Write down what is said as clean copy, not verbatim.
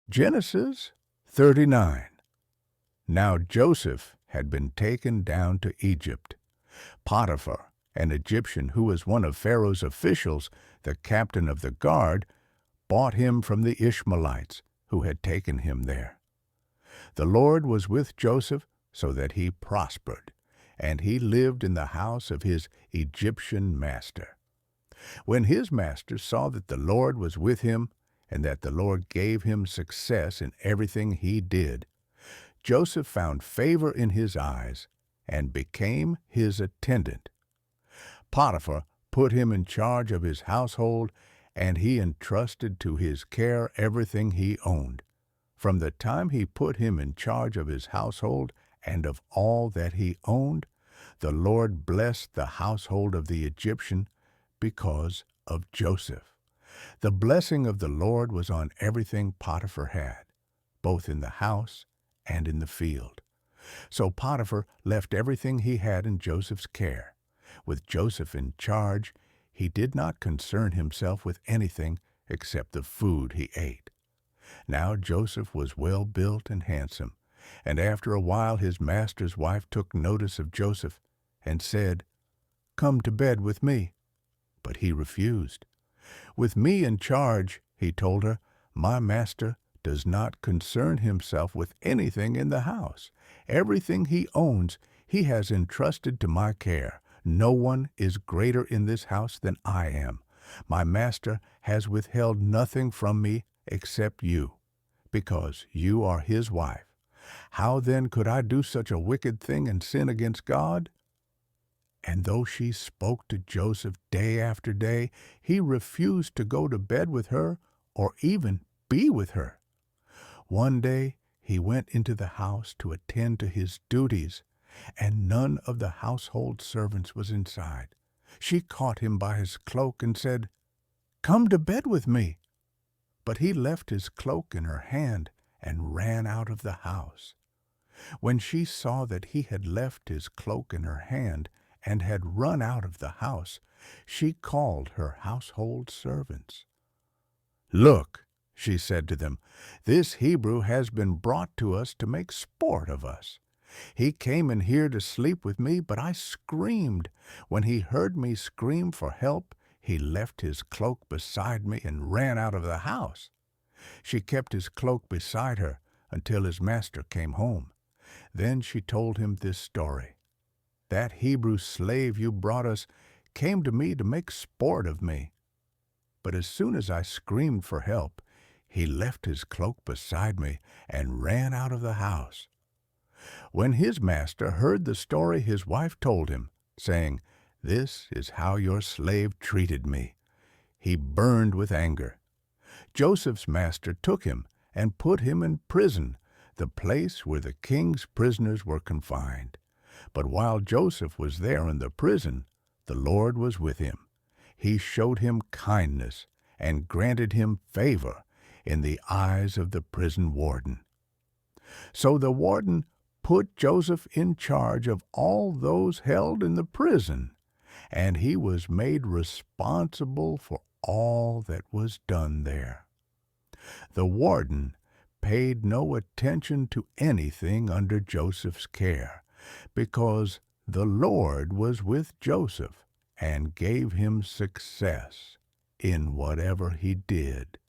Genesis 39. Now Joseph had been taken down to Egypt. Potiphar, an Egyptian who was one of Pharaoh's officials, the captain of the guard, bought him from the Ishmaelites who had taken him there. The Lord was with Joseph so that he prospered, and he lived in the house of his Egyptian master. When his master saw that the Lord was with him, and that the Lord gave him success in everything he did, Joseph found favor in his eyes and became his attendant. Potiphar put him in charge of his household, and he entrusted to his care everything he owned. From the time he put him in charge of his household and of all that he owned, the Lord blessed the household of the Egyptian because of Joseph. The blessing of the Lord was on everything Potiphar had, both in the house and in the field. So Potiphar left everything he had in Joseph's care. With Joseph in charge, he did not concern himself with anything except the food he ate. Now Joseph was well built and handsome, and after a while his master's wife took notice of Joseph and said, "Come to bed with me." But he refused. "With me in charge," he told her, "my master does not concern himself with anything in the house. Everything he owns he has entrusted to my care. No one is greater in this house than I am. My master has withheld nothing from me except you, because you are his wife. How then could I do such a wicked thing and sin against God?" And though she spoke to Joseph day after day, he refused to go to bed with her or even be with her. One day he went into the house to attend to his duties, and none of the household servants was inside. She caught him by his cloak and said, "Come to bed with me." But he left his cloak in her hand and ran out of the house. When she saw that he had left his cloak in her hand and had run out of the house, she called her household servants. "Look," she said to them, "this Hebrew has been brought to us to make sport of us. He came in here to sleep with me, but I screamed. When he heard me scream for help, he left his cloak beside me and ran out of the house." She kept his cloak beside her until his master came home. Then she told him this story. "That Hebrew slave you brought us came to me to make sport of me. But as soon as I screamed for help, he left his cloak beside me and ran out of the house." When his master heard the story his wife told him, saying, "This is how your slave treated me," he burned with anger. Joseph's master took him and put him in prison, the place where the king's prisoners were confined. But while Joseph was there in the prison, the Lord was with him. He showed him kindness and granted him favor in the eyes of the prison warden. So the warden put Joseph in charge of all those held in the prison, and he was made responsible for all that was done there. The warden paid no attention to anything under Joseph's care, because the Lord was with Joseph and gave him success in whatever he did.